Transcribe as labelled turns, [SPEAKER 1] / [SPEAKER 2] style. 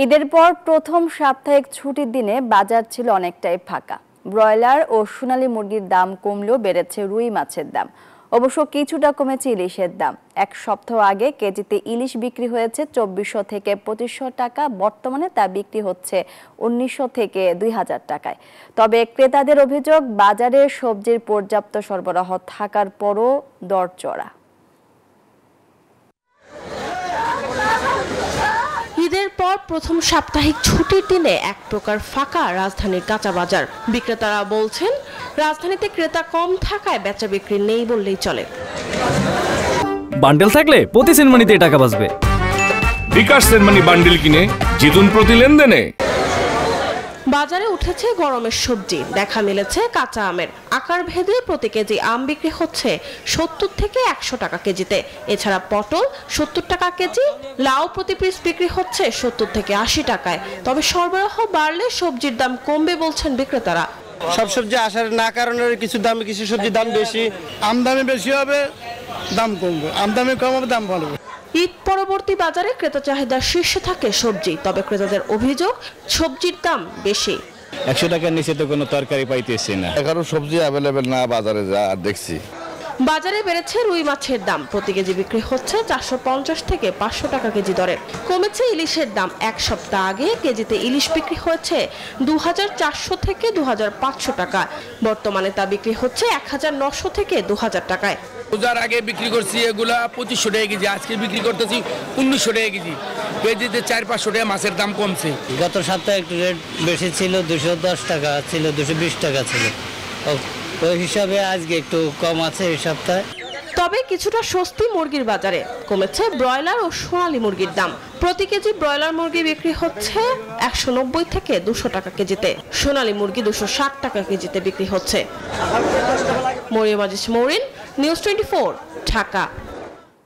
[SPEAKER 1] ঈদের পর প্রথম সাপ্তাহিক ছুটির দিনে বাজার ছিল অনেকটাই ফাঁকা। ব্রয়লার ও সোনালী মুরগির দাম কমলেও বেড়েছে রুই মাছের দাম। অবশ্য কিছুটা কমেছে ইলিশের দাম। এক সপ্তাহ আগে কেজিতে ইলিশ বিক্রি হয়েছে 2400 থেকে 2500 টাকা, বর্তমানে তা বিক্রি হচ্ছে 1900 থেকে 2000 টাকায়। তবে ক্রেতাদের অভিযোগ, বাজারে সবজির পর্যাপ্ত সরবরাহ থাকার পরও দর চড়া।
[SPEAKER 2] ঈদের পর প্রথম সাপ্তাহিক ছুটির দিনে এক প্রকার ফাঁকা রাজধানীর কাঁচা বাজার। বিক্রেতারা বলছেন, রাজধানীতে ক্রেতা কম থাকায় বেচা বিক্রি নেই বললেই চলে।
[SPEAKER 3] বান্ডেল থাকলে প্রতি সেনমানিতে টাকা বাঁচবে।
[SPEAKER 4] বিকাশ সেনমানি বান্ডেল কিনে জিতুন প্রতি লেনদেনে।
[SPEAKER 2] বাজারে উঠেছে গরমের সবজি। দেখা মিলেছে কাঁচা আমের। আকার ভেদে প্রতি কেজি আম বিক্রি হচ্ছে 70 থেকে 100 টাকা কেজিতে। এছাড়া পটল 70 টাকা কেজি, লাউ প্রতি পিস বিক্রি হচ্ছে 70 থেকে 80 টাকায়। তবে সরবরাহ বাড়লে সবজির দাম কমবে বলছেন বিক্রেতারা।
[SPEAKER 5] সব সবজি আসার না কারণে কিছু সবজির দাম বেশি। আমদানি বেশি হবে, দাম কমবে। আমদানি কম হবে, দাম বাড়বে।
[SPEAKER 2] ঈদ পরবর্তী বাজারে ক্রেতা চাহিদার শীর্ষে থাকে সবজি। তবে ক্রেতাদের অভিযোগ, সবজির দাম বেশি।
[SPEAKER 6] 100 টাকার নিচে তো কোনো তরকারি পাইতেছি না।
[SPEAKER 7] এখানে সবজি অ্যাভেলেবেল না বাজারে, যা দেখছি।
[SPEAKER 2] বাজারে বেড়েছে রুই মাছের দাম। প্রতি কেজি বিক্রি হচ্ছে 450 থেকে 500 টাকা কেজি দরে। কমেছে ইলিশের দাম। এক সপ্তাহ আগে কেজিতে ইলিশ বিক্রি হয়েছে 2400 থেকে 2500 টাকা, বর্তমানে তা বিক্রি হচ্ছে 1900 থেকে 2000 টাকায়।
[SPEAKER 8] পূজার আগে বিক্রি করছি এগুলা 2500 টাকা কেজি, আজকে বিক্রি করতেছি 1900 টাকা কেজি। কেজিতে 400-500 টাকা মাছের দাম কমছে।
[SPEAKER 9] গত সপ্তাহে একটু রেট বেশি ছিল, 210 টাকা ছিল, 220 টাকা ছিল। ওই হিসাবে আজকে একটু কম আছে এই সপ্তাহে।
[SPEAKER 2] তবে কিছুটা স্বস্তি মুরগির বাজারে। কমেছে ব্রয়লার ও সোনালী মুরগির দাম। প্রতি কেজি ব্রয়লার মুরগি বিক্রি হচ্ছে 190 থেকে 200 টাকা কেজিতে। সোনালী মুরগি 260 টাকা কেজিতে বিক্রি হচ্ছে। মরিয়ম আজিজ মৌরিন, নিউজ 24, ঢাকা।